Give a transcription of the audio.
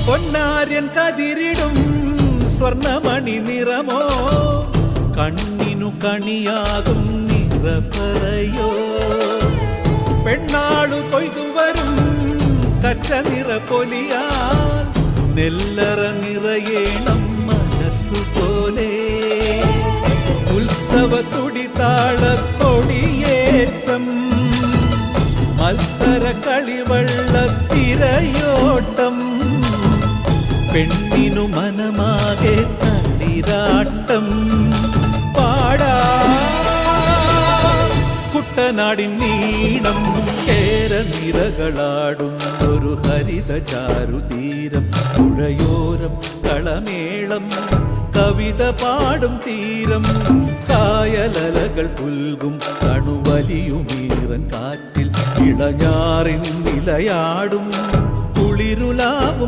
പൊന്നാര്യൻ കതിരിടും സ്വർണമണി നിറമോ കണ്ണിനു കണിയാകും നിറപ്പറയോ പെണ്ണാളു കൊയ്തുവരും കച്ച നിറ പൊലിയാൽ നെല്ലറ നിറയേണം മനസ്സുപോലെ ഉത്സവ തുടിതാളക്കൊടിയേറ്റം മത്സര കളിവള്ളത്തിരയോട്ടം പെണ്ണിനു മനമാകെ തളിരാട്ടം പാടാ കുട്ടനാടിൻ നീളം കേരനിരകളാടും ഒരു ഹരിത ചാരുതീരം പുഴയോരം കളമേളം കവിത പാടും തീരം കായലലകൾ പുൽകും കണുവലിയുമീറൻ കാറ്റിൽ ഇളഞ്ഞാറിൻ നിലയാടും കുളിരുലാവും